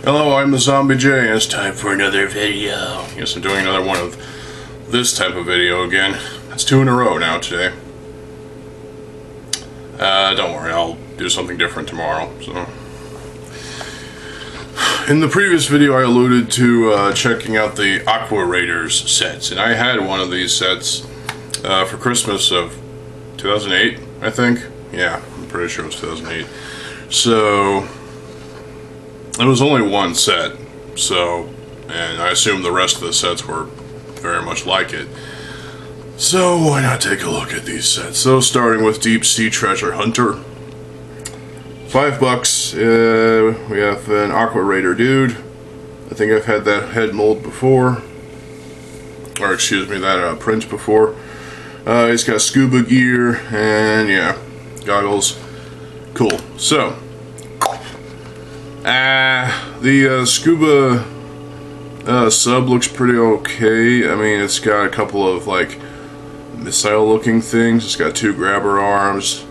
Hello, I'm TheZOMBIEJ, and it's time for another video. Yes, I'm doing another one of this type of video again. That's 2 in a row now today. Don't worry, I'll do something different tomorrow. So, in the previous video, I alluded to checking out the Aqua Raiders sets, and I had one of these sets for Christmas of 2008, I think. Yeah, I'm pretty sure it was 2008. So it was only one set, and I assume the rest of the sets were very much like it. So why not take a look at these sets? So starting with Deep Sea Treasure Hunter, $5. We have an Aqua Raider dude. I think I've had that head mold before, or excuse me, that print before. He's got scuba gear and yeah, goggles. Cool. So the scuba sub looks pretty okay. I mean, it's got a couple of like missile looking things. It's got 2 grabber arms.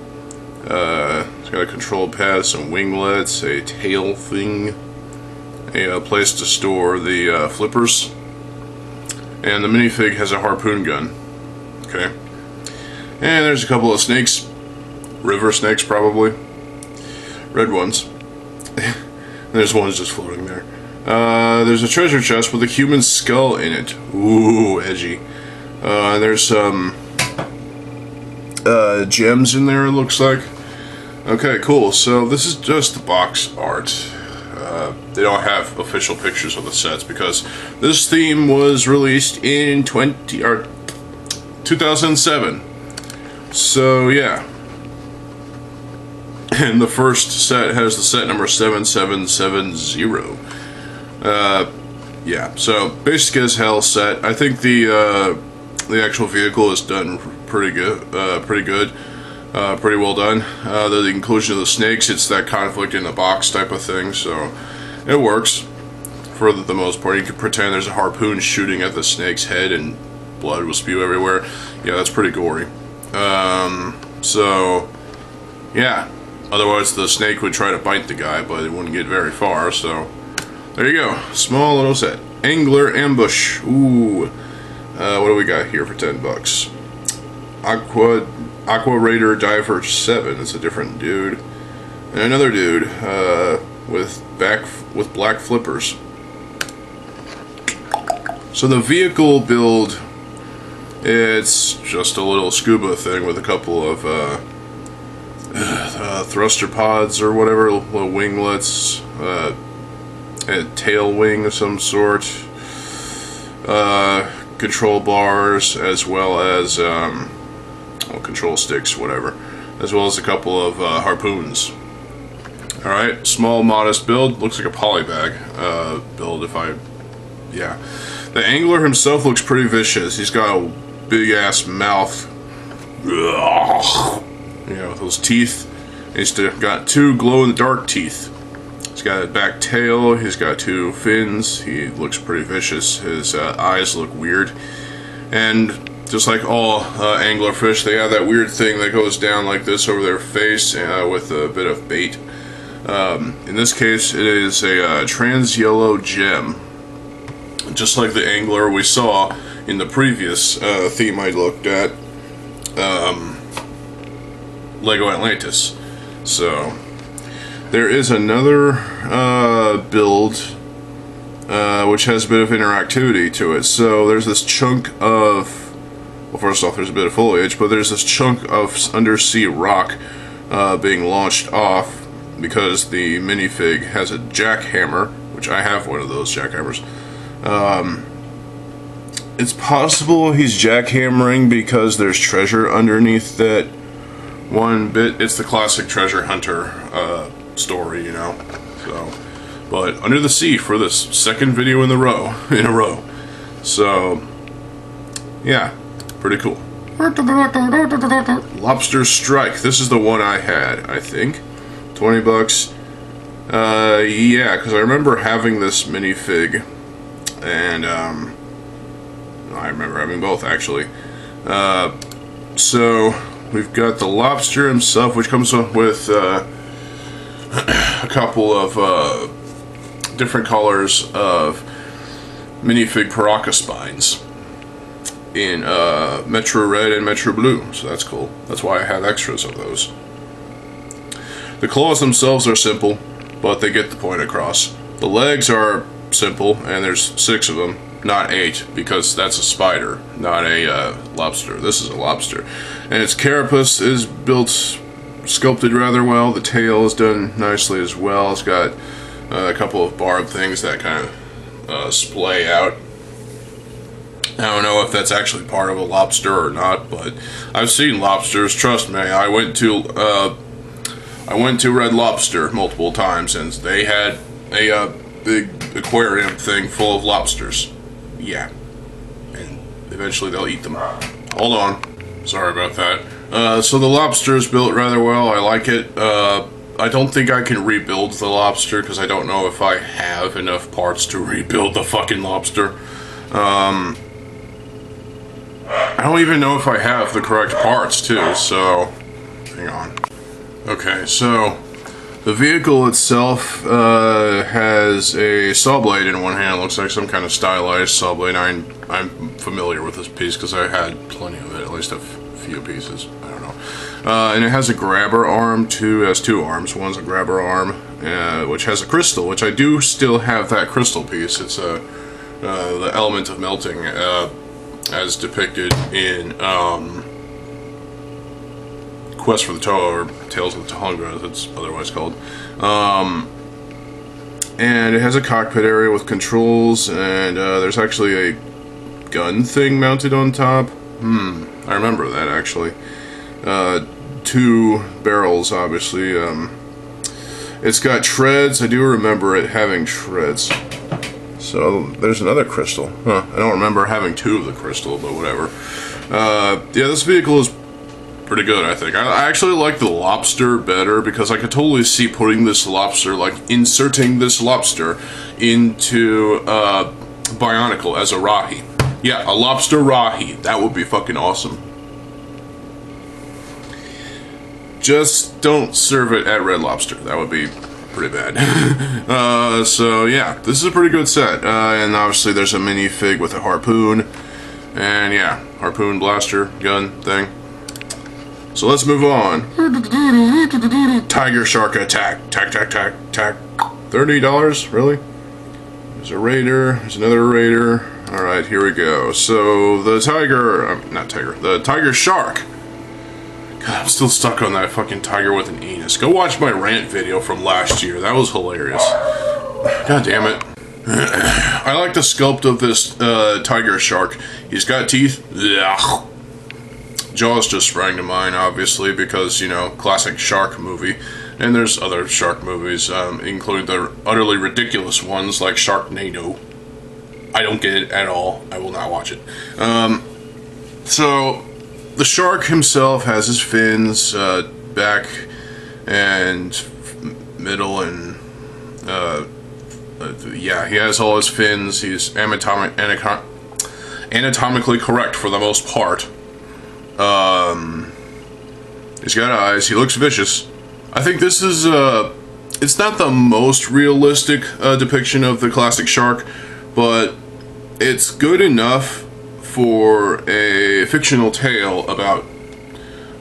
It's got a control pad, some winglets, a tail thing, a place to store the flippers, and the minifig has a harpoon gun. Okay. And there's a couple of snakes. River snakes, probably. Red ones. There's ones just floating there. There's a treasure chest with a human skull in it. Ooh, edgy. There's some gems in there, it looks like. Okay, cool. So this is just the box art. They don't have official pictures of the sets because this theme was released in 2007. So yeah. And the first set has the set number 7770. Yeah, so basic as hell set. I think the actual vehicle is done pretty good, pretty well done. The inclusion of the snakes, it's that conflict in a box type of thing, so it works for the most part. You could pretend there's a harpoon shooting at the snake's head and blood will spew everywhere. Yeah, that's pretty gory. So yeah. Otherwise, the snake would try to bite the guy, but it wouldn't get very far, so there you go. Small little set. Angler Ambush. Ooh. What do we got here for $10? Aqua Raider Diver 7. It's a different dude. And another dude with black flippers. So the vehicle build, it's just a little scuba thing with a couple of thruster pods or whatever, little winglets, a tail wing of some sort, control bars, as well as control sticks, whatever, as well as a couple of harpoons. Alright, small modest build, looks like a polybag build yeah. The angler himself looks pretty vicious. He's got a big ass mouth. You know, those teeth. He's got 2 glow-in-the-dark teeth. He's got a back tail. He's got 2 fins. He looks pretty vicious. His eyes look weird. And just like all anglerfish, they have that weird thing that goes down like this over their face with a bit of bait. In this case, it is a trans-yellow gem. Just like the angler we saw in the previous theme I looked at. Lego Atlantis. So there is another build which has a bit of interactivity to it. So there's this chunk of, well, first off, there's a bit of foliage, but there's this chunk of undersea rock being launched off because the minifig has a jackhammer, which I have one of those jackhammers. It's possible he's jackhammering because there's treasure underneath that one bit. It's the classic treasure hunter story, you know. So, but under the sea for this second video in a row. So, yeah, pretty cool. Lobster Strike. This is the one I had, I think. $20. Yeah, because I remember having this minifig, and I remember having both actually. So we've got the lobster himself, which comes with a couple of different colors of minifig Paraka spines in Metro Red and Metro Blue, so that's cool. That's why I have extras of those. The claws themselves are simple, but they get the point across. The legs are simple, and there's 6 of them, not 8, because that's a spider, not a lobster. This is a lobster. And its carapace is sculpted rather well. The tail is done nicely as well. It's got a couple of barbed things that kind of splay out. I don't know if that's actually part of a lobster or not, but I've seen lobsters. Trust me. I went to Red Lobster multiple times, and they had a big aquarium thing full of lobsters. Yeah, and eventually they'll eat them. Hold on. Sorry about that. So the lobster is built rather well. I like it. I don't think I can rebuild the lobster because I don't know if I have enough parts to rebuild the fucking lobster. I don't even know if I have the correct parts too, so hang on. Okay, so the vehicle itself has a saw blade in one hand. It looks like some kind of stylized saw blade. I'm familiar with this piece because I had plenty of it, at least a few pieces. I don't know. And it has a grabber arm too. It has 2 arms. One's a grabber arm, which has a crystal, which I do still have that crystal piece. It's the element of melting, as depicted in Quest for the Toa, or Tales of the Tahunga, as it's otherwise called. And it has a cockpit area with controls, and there's actually a gun thing mounted on top. I remember that, actually. 2 barrels, obviously. It's got treads. I do remember it having treads. So, there's another crystal. Huh, I don't remember having 2 of the crystal, but whatever. Yeah, this vehicle is pretty good, I think. I actually like the lobster better because I could totally see putting this lobster, like inserting this lobster into Bionicle as a Rahi. Yeah, a lobster Rahi. That would be fucking awesome. Just don't serve it at Red Lobster. That would be pretty bad. So yeah, this is a pretty good set. And obviously there's a minifig with a harpoon. And yeah, harpoon blaster gun thing. So let's move on. Tiger shark attack. Tack. $30? Really? There's a raider. There's another raider. Alright, here we go. So the the tiger shark. God, I'm still stuck on that fucking tiger with an anus. Go watch my rant video from last year. That was hilarious. God damn it. I like the sculpt of this tiger shark. He's got teeth. Ugh. Jaws just sprang to mind, obviously, because, you know, classic shark movie. And there's other shark movies, including the utterly ridiculous ones like Sharknado. I don't get it at all. I will not watch it. So, the shark himself has his fins, back and middle, and yeah, he has all his fins. He's anatomically correct for the most part. He's got eyes. He looks vicious. I think this is it's not the most realistic depiction of the classic shark, but it's good enough for a fictional tale about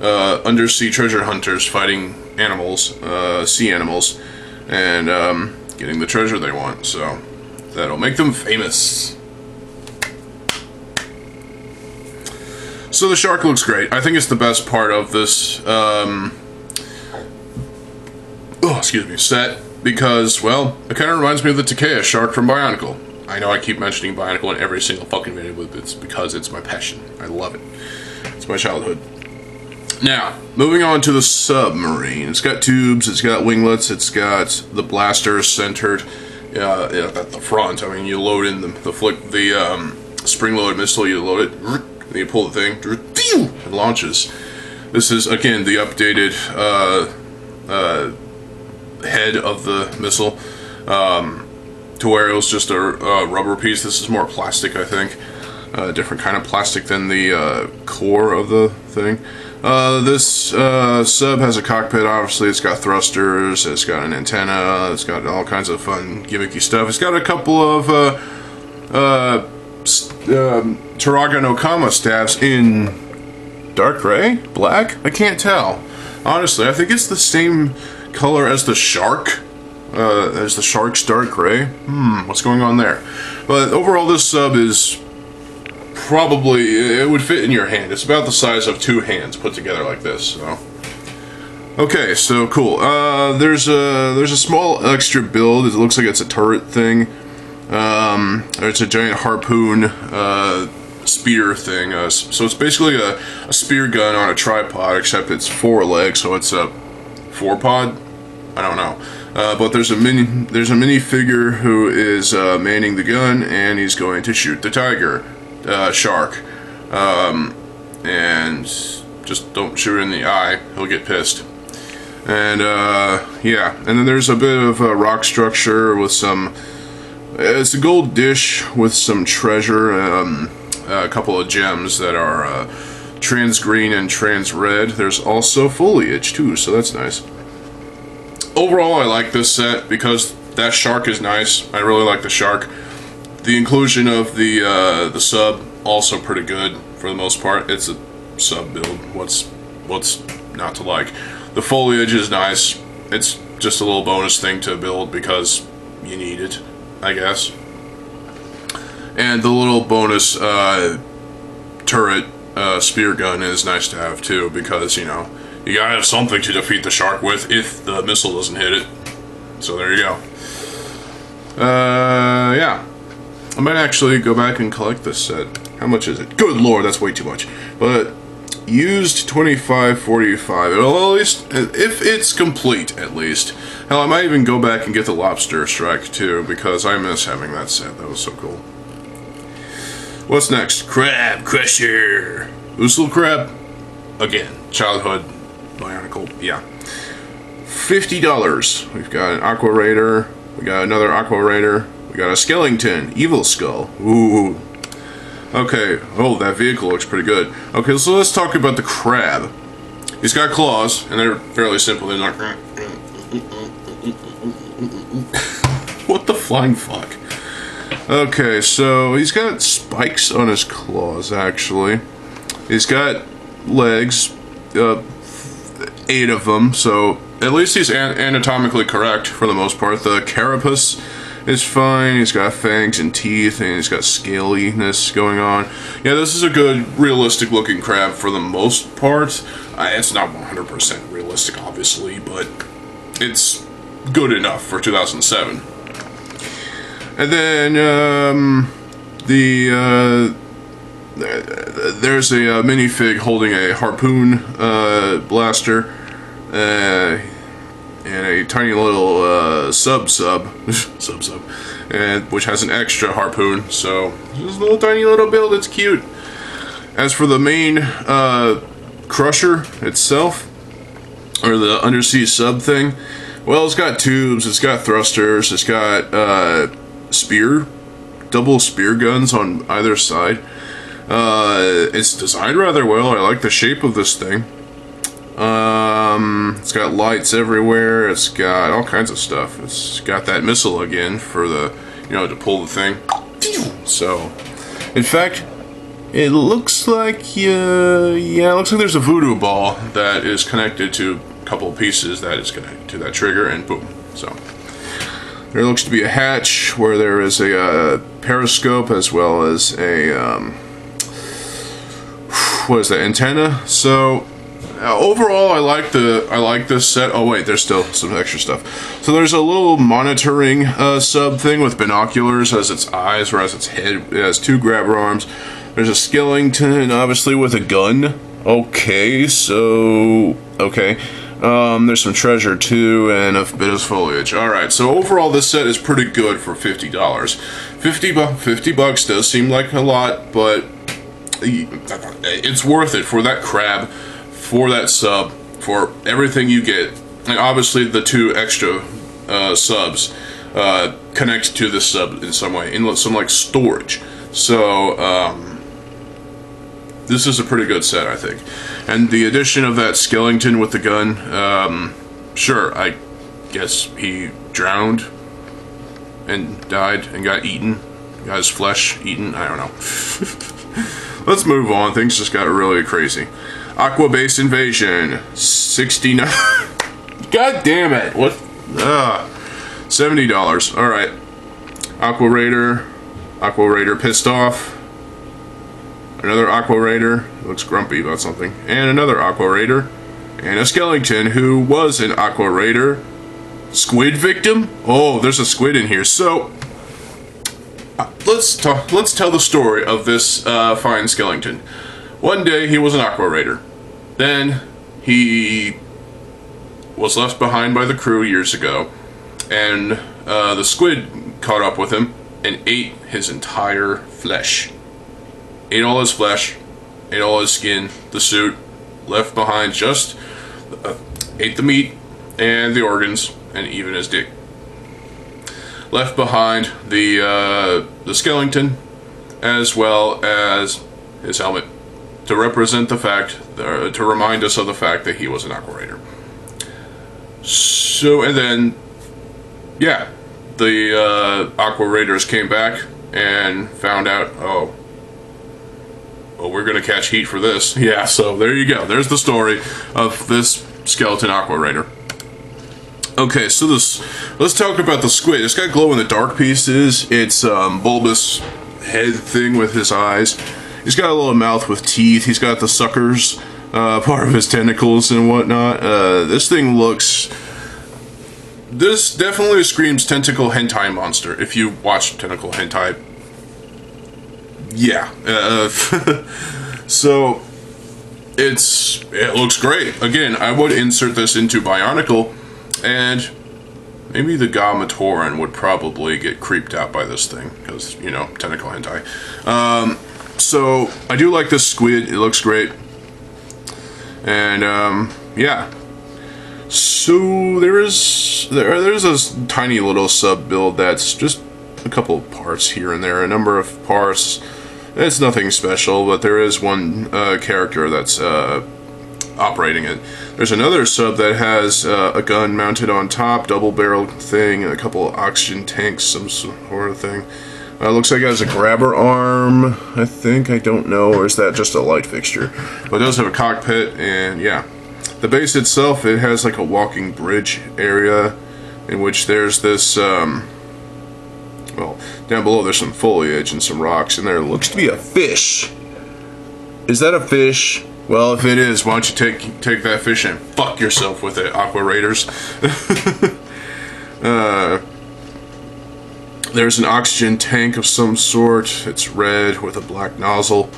undersea treasure hunters fighting animals, sea animals, and getting the treasure they want. So that'll make them famous. So the shark looks great. I think it's the best part of this set, because, well, it kind of reminds me of the Takea shark from Bionicle. I know I keep mentioning Bionicle in every single fucking video, but it's because it's my passion. I love it. It's my childhood. Now, moving on to the submarine. It's got tubes, it's got winglets, it's got the blasters centered at the front. I mean, you load in the spring-loaded missile, you load it, and you pull the thing, it launches. This is, again, the updated head of the missile, to where it was just a rubber piece. This is more plastic, I think. Different kind of plastic than the core of the thing. This sub has a cockpit, obviously. It's got thrusters, it's got an antenna, it's got all kinds of fun gimmicky stuff. It's got a couple of Turaga no Kama staffs in dark gray? Black? I can't tell. Honestly, I think it's the same color as the shark. As the shark's dark gray. What's going on there? But overall, this sub is probably, it would fit in your hand. It's about the size of 2 hands put together like this. So, okay, so cool. There's a small extra build. It looks like it's a turret thing. It's a giant harpoon spear thing. So it's basically a spear gun on a tripod, except it's 4 legs, so it's a 4-pod. I don't know. But there's a mini figure who is manning the gun, and he's going to shoot the tiger shark. And just don't shoot in the eye; he'll get pissed. And yeah, and then there's a bit of a rock structure with some. It's a gold dish with some treasure, a couple of gems that are trans green and trans red. There's also foliage too, so that's nice. Overall, I like this set because that shark is nice. I really like the shark. The inclusion of the sub also pretty good for the most part. It's a sub build. What's not to like? The foliage is nice. It's just a little bonus thing to build because you need it, I guess. And the little bonus turret spear gun is nice to have too because, you know, you gotta have something to defeat the shark with if the missile doesn't hit it. So there you go. Yeah. I might actually go back and collect this set. How much is it? Good lord, that's way too much. But used $25.45. Well, at least if it's complete, at least. Hell, I might even go back and get the Lobster Strike too because I miss having that set. That was so cool. What's next? Crab Crusher. Usul Crab. Again, childhood. Bionicle, yeah. $50. We've got an Aqua Raider. We got another Aqua Raider. We got a Skellington, Evil Skull. Ooh. Okay. Oh, that vehicle looks pretty good. Okay, so let's talk about the crab. He's got claws, and they're fairly simple. They're not. What the flying fuck? Okay, so he's got spikes on his claws. Actually, he's got legs. 8 of them, so at least he's anatomically correct for the most part. The carapace is fine. He's got fangs and teeth, and he's got scaliness going on. Yeah, this is a good, realistic looking crab for the most part. It's not 100% realistic, obviously, but it's good enough for 2007. And then there's a minifig holding a harpoon blaster and a tiny little sub, and which has an extra harpoon. So just a little tiny little build. It's cute. As for the main crusher itself, or the undersea sub thing, well, it's got tubes, it's got thrusters, it's got double spear guns on either side. It's designed rather well. I like the shape of this thing. It's got lights everywhere. It's got all kinds of stuff. It's got that missile again for the, you know, to pull the thing. So, in fact, it looks like, yeah, it looks like there's a voodoo ball that is connected to a couple of pieces that is connected to that trigger, and boom. So, there looks to be a hatch where there is a periscope as well as a, what is that, antenna? So overall, I like this set. Oh wait, there's still some extra stuff. So there's a little monitoring sub thing with binoculars as its eyes, or as its head. It has 2 grabber arms. There's a Skellington, obviously with a gun. Okay, so okay. There's some treasure too, and a bit of foliage. Alright, so overall this set is pretty good for $50. 50 bucks does seem like a lot, but it's worth it for that crab, for that sub, for everything you get. And obviously the 2 extra subs connect to this sub in some way, in some like storage. So this is a pretty good set, I think. And the addition of that skeleton with the gun, sure, I guess he drowned and died and got eaten. Got his flesh eaten, I don't know. Let's move on, things just got really crazy. Aqua base invasion, 69. God damn it, what? $70, alright. Aqua Raider pissed off. Another Aqua Raider, looks grumpy about something. And another Aqua Raider. And a skeleton who was an Aqua Raider. Squid victim? Oh, there's a squid in here. So, let's tell the story of this fine skeleton. One day, he was an Aqua Raider. Then, he was left behind by the crew years ago. And the squid caught up with him and ate his entire flesh. Ate all his flesh, ate all his skin, the suit, left behind just, ate the meat and the organs, and even his dick. Left behind the skeleton, as well as his helmet, to represent the fact, to remind us of the fact that he was an Aqua Raider. So, and then, yeah, the Aqua Raiders came back and found out, oh, well, we're gonna catch heat for this. Yeah, so there you go. There's the story of this skeleton Aqua Raider. Okay, so let's talk about the squid. It's got glow-in-the-dark pieces. It's bulbous head thing with his eyes. He's got a little mouth with teeth. He's got the suckers, part of his tentacles and whatnot. This thing looks... This definitely screams tentacle hentai monster. If you watch tentacle hentai, yeah. So it looks great. Again, I would insert this into Bionicle, and maybe the Gamatoran would probably get creeped out by this thing because, you know, tentacle hentai. So I do like this squid. It looks great, and yeah. So there's a tiny little sub build that's just a couple of parts here and there, a number of parts. It's nothing special, but there is one character that's operating it. There's another sub that has a gun mounted on top, double-barreled thing, and a couple of oxygen tanks, some sort of thing. Looks like it has a grabber arm, I think. I don't know, or is that just a light fixture? But it does have a cockpit, and yeah. The base itself, it has like a walking bridge area in which there's this, well, down below there's some foliage and some rocks, and there looks to be a fish. Is that a fish? Well, if it is, why don't you take that fish and fuck yourself with it, Aqua Raiders. There's an oxygen tank of some sort. It's red with a black nozzle.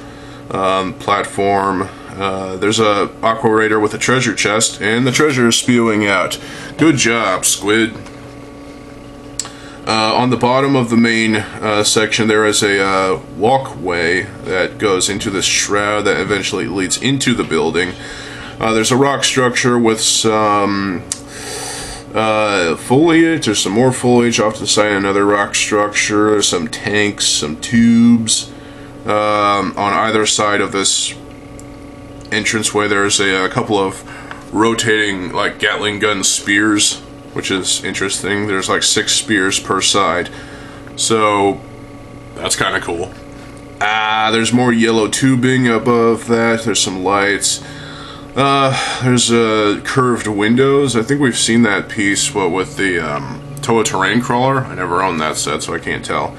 Platform. There's a Aqua Raider with a treasure chest, and the treasure is spewing out. Good job, squid. On the bottom of the main section, there is a walkway that goes into this shroud that eventually leads into the building. There's a rock structure with some foliage. There's some more foliage off to the side, another rock structure. There's some tanks, some tubes. On either side of this entranceway, there's a couple of rotating, like, Gatling gun spears, which is interesting. There's like 6 spears per side, so that's kind of cool. There's more yellow tubing above that. There's some lights. There's curved windows. I think we've seen that piece, what, with the Toa Terrain Crawler. I never owned that set, so I can't tell.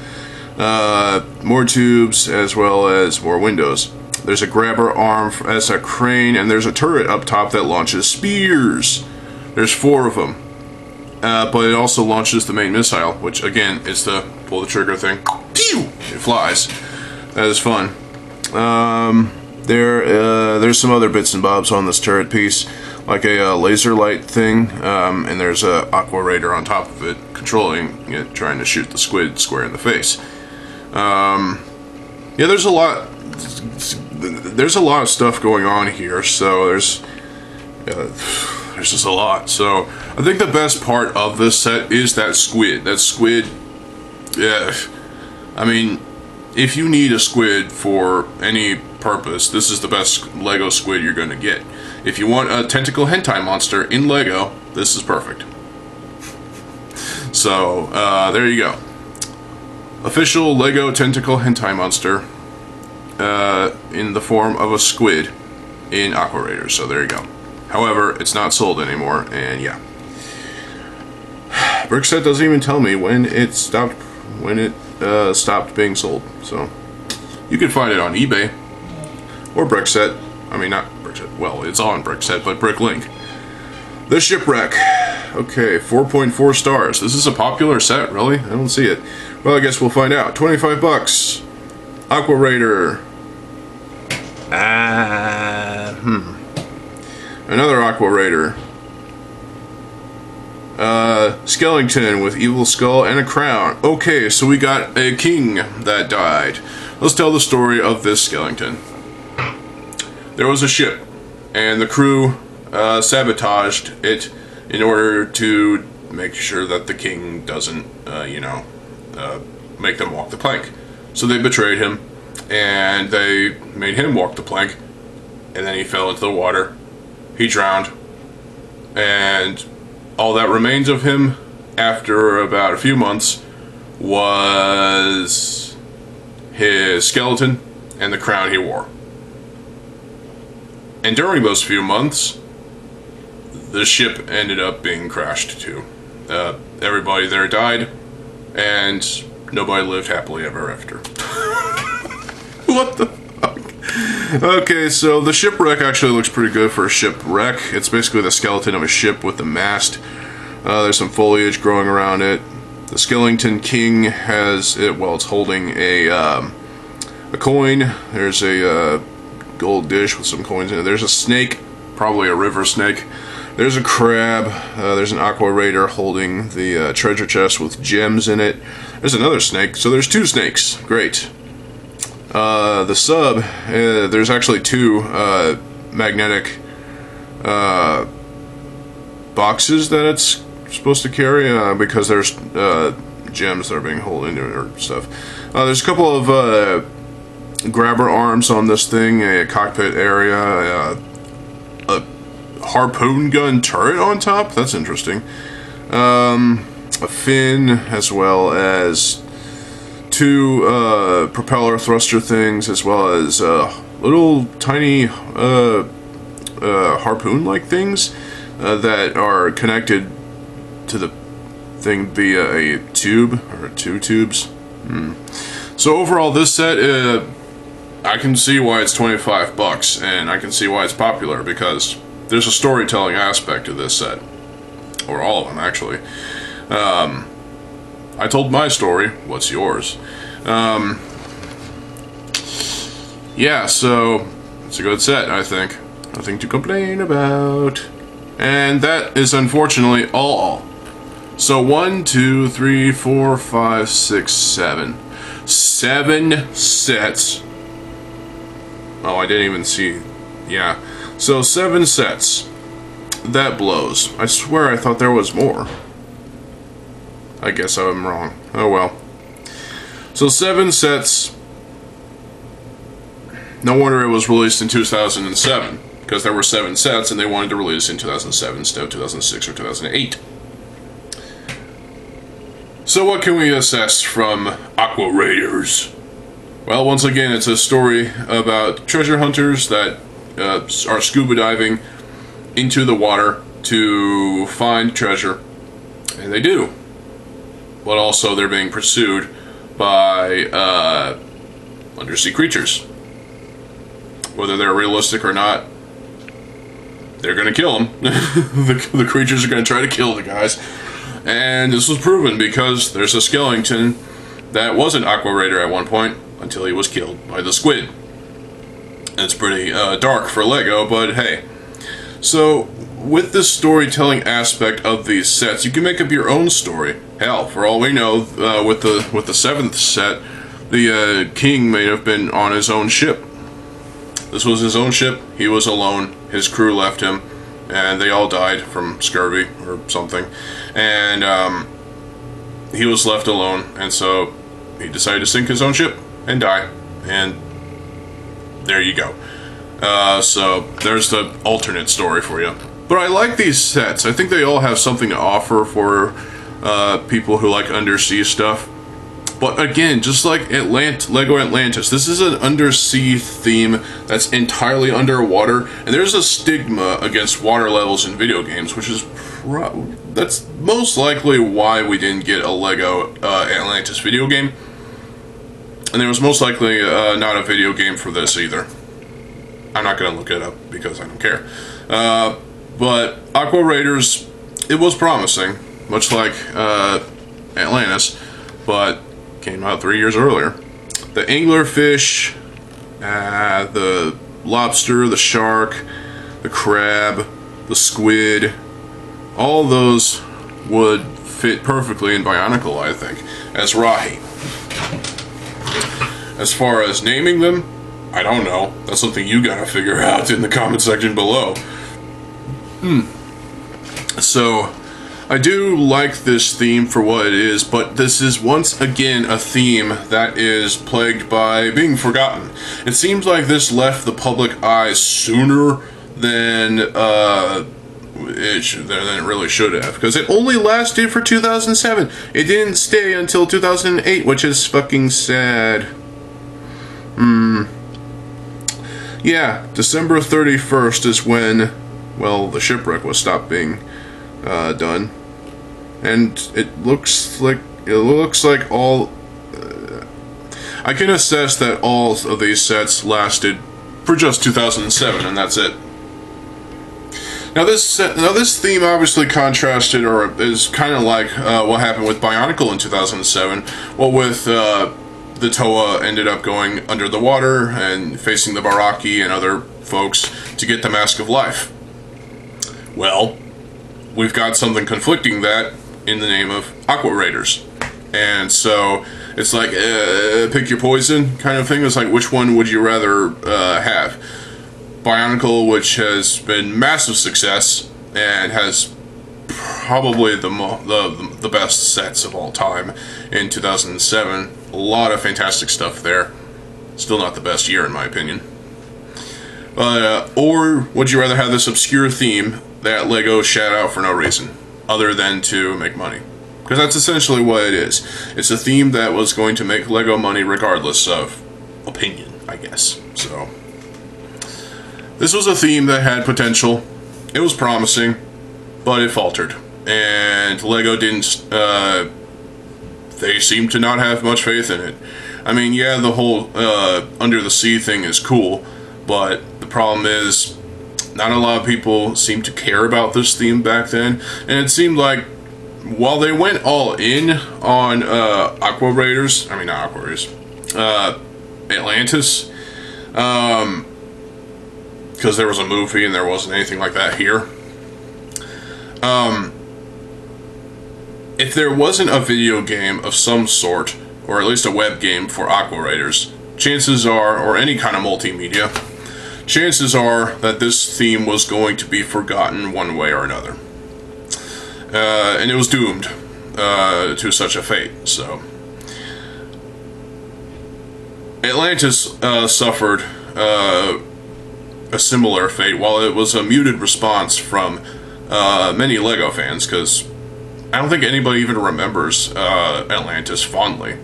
More tubes, as well as more windows. There's a grabber arm as a crane, and there's a turret up top that launches spears. There's 4 of them. But it also launches the main missile, which, again, is the pull the trigger thing. Pew! It flies. That is fun. There's some other bits and bobs on this turret piece, like a laser light thing, and there's a Aqua Raider on top of it, controlling it, trying to shoot the squid square in the face. Yeah, there's a lot of stuff going on here, so there's just a lot. So I think the best part of this set is that squid. That squid, yeah. I mean, if you need a squid for any purpose, this is the best Lego squid you're going to get. If you want a tentacle hentai monster in Lego, this is perfect. So, there you go. Official Lego tentacle hentai monster in the form of a squid in Aqua Raiders. So there you go. However, it's not sold anymore, and yeah. Brickset doesn't even tell me when it stopped being sold. So you can find it on eBay or Brickset. I mean, not Brickset. Well, it's on Brickset, but Bricklink. The Shipwreck. Okay, 4.4 stars. This is a popular set, really? I don't see it. Well, I guess we'll find out. 25 bucks. Aqua Raider. Another Aqua Raider. Skellington with evil skull and a crown. Okay, so we got a king that died. Let's tell the story of this Skellington. There was a ship, and the crew sabotaged it in order to make sure that the king doesn't, make them walk the plank. So they betrayed him, and they made him walk the plank, and then he fell into the water. He drowned, and all that remains of him after about a few months was his skeleton and the crown he wore. And during those few months, the ship ended up being crashed too. Everybody there died, and nobody lived happily ever after. What the fuck? Okay, so the shipwreck actually looks pretty good for a shipwreck. It's basically the skeleton of a ship with the mast. There's some foliage growing around it. The Skellington King has it. Well, it's holding a coin. There's a gold dish with some coins in it. There's a snake, probably a river snake. There's a crab. There's an Aqua Raider holding the treasure chest with gems in it. There's another snake. So there's two snakes. Great. The sub, there's actually two magnetic boxes that it's supposed to carry because there's gems that are being held into it or stuff. There's a couple of grabber arms on this thing, a cockpit area, a harpoon gun turret on top. That's interesting. A fin, as well as two propeller thruster things, as well as little tiny harpoon-like things that are connected to the thing via a tube, or two tubes. So overall, this set, I can see why it's 25 bucks, and I can see why it's popular, because there's a storytelling aspect to this set. Or all of them, actually. I told my story, what's yours? Yeah, so it's a good set, I think. Nothing to complain about. And that is unfortunately all. So 1, 2, 3, 4, 5, 6, 7. 7 sets. Oh, I didn't even see. Yeah. So 7 sets. That blows. I swear I thought there was more. I guess I'm wrong. Oh well. So 7 sets. No wonder it was released in 2007, because there were 7 sets and they wanted to release in 2007 instead of 2006 or 2008. So what can we assess from Aqua Raiders? Well, once again, it's a story about treasure hunters that are scuba diving into the water to find treasure, and they do. But also they're being pursued by undersea creatures. Whether they're realistic or not, they're going to kill them. the creatures are going to try to kill the guys. And this was proven because there's a Skellington that was an Aqua Raider at one point until he was killed by the squid. And it's pretty dark for Lego, but hey. So, with this storytelling aspect of these sets, you can make up your own story. Hell, for all we know, with the 7th set, the king may have been on his own ship. This was his own ship. He was alone. His crew left him, and they all died from scurvy or something. And he was left alone, and so he decided to sink his own ship and die. And there you go. So there's the alternate story for you. But I like these sets. I think they all have something to offer for people who like undersea stuff. But again, just like Lego Atlantis, this is an undersea theme that's entirely underwater, and there's a stigma against water levels in video games, which is that's most likely why we didn't get a Lego Atlantis video game. And there was most likely not a video game for this either. I'm not going to look it up because I don't care. But Aqua Raiders, it was promising, much like Atlantis, but came out 3 years earlier. The anglerfish, the lobster, the shark, the crab, the squid, all those would fit perfectly in Bionicle, I think, as Rahi. As far as naming them, I don't know. That's something you gotta figure out in the comment section below. So, I do like this theme for what it is, but this is once again a theme that is plagued by being forgotten. It seems like this left the public eye sooner than it really should have, because it only lasted for 2007. It didn't stay until 2008, which is fucking sad. Yeah, December 31st is when, well, the shipwreck was stopped being done. And it looks like all I can assess that all of these sets lasted for just 2007, and that's it. Now this theme obviously contrasted, or is kind of like what happened with Bionicle in 2007. Well, with the Toa ended up going under the water and facing the Baraki and other folks to get the Mask of Life. Well, we've got something conflicting that in the name of Aqua Raiders. And so it's like pick your poison kind of thing. It's like, which one would you rather have? Bionicle, which has been massive success and has probably the best sets of all time in 2007. A lot of fantastic stuff there. Still not the best year in my opinion. Or would you rather have this obscure theme that Lego shat out for no reason other than to make money? Because that's essentially what it is. It's a theme that was going to make Lego money regardless of opinion, I guess. So this was a theme that had potential. It was promising, but it faltered. And Lego didn't, they seem to not have much faith in it. I mean, yeah, the whole under the sea thing is cool, but the problem is not a lot of people seem to care about this theme back then. And it seemed like while they went all in on Aqua Raiders, I mean not Aqua Raiders, Atlantis, because there was a movie and there wasn't anything like that here. If there wasn't a video game of some sort, or at least a web game for Aqua Raiders, chances are, or any kind of multimedia, chances are that this theme was going to be forgotten one way or another. And it was doomed to such a fate, so. Atlantis suffered a similar fate, while it was a muted response from many Lego fans, because I don't think anybody even remembers Atlantis fondly.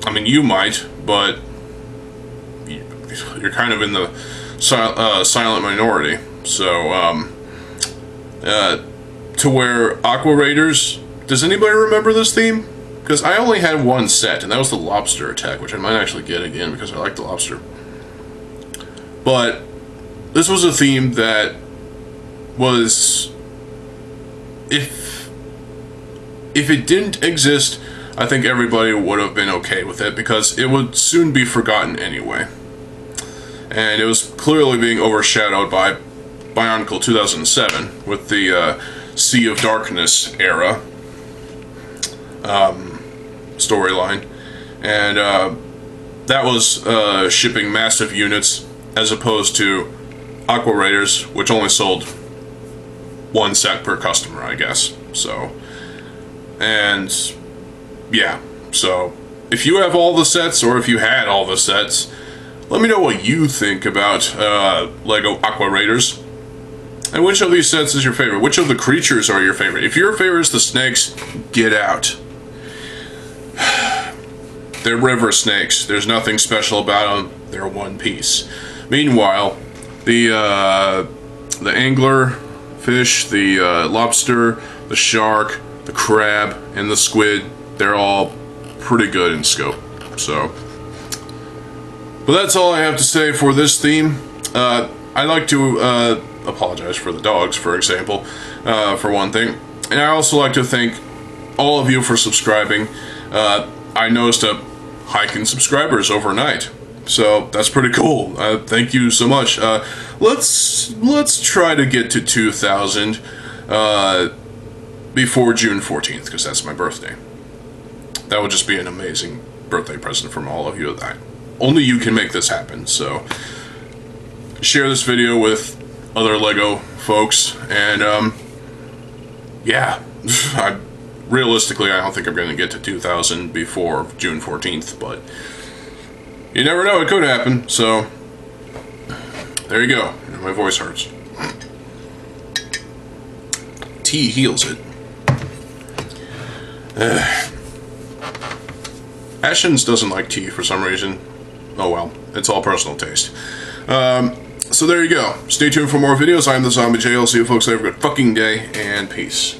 I mean, you might, but you're kind of in the silent minority. So, to where Aqua Raiders, does anybody remember this theme? Because I only had one set, and that was the lobster attack, which I might actually get again because I like the lobster. But this was a theme that was, if it didn't exist, I think everybody would have been okay with it, because it would soon be forgotten anyway. And it was clearly being overshadowed by Bionicle 2007 with the Sea of Darkness era storyline. And that was shipping massive units, as opposed to Aqua Raiders, which only sold one set per customer, I guess. So, and yeah, so if you have all the sets, or if you had all the sets, Let me know what you think about Lego Aqua Raiders. And which of these sets is your favorite? Which of the creatures are your favorite? If your favorite is the snakes, get out. They're river snakes. There's nothing special about them. They're one piece. Meanwhile, the angler fish, the lobster, the shark, the crab, and the squid, they're all pretty good in scope. So, but that's all I have to say for this theme. I'd like to apologize for the dogs, for example, for one thing. And I also like to thank all of you for subscribing. I noticed a hike in subscribers overnight, so that's pretty cool. Thank you so much. Let's try to get to 2,000 before June 14th, because that's my birthday. That would just be an amazing birthday present from all of you. Only you can make this happen, so share this video with other Lego folks, and yeah, realistically, I don't think I'm going to get to 2,000 before June 14th, but you never know, it could happen, so there you go. My voice hurts. Tea heals it. Ashens doesn't like tea for some reason. Oh well, it's all personal taste. So there you go. Stay tuned for more videos. I'm TheZOMBIEJ. I'll see you folks later. Have a good fucking day, and peace.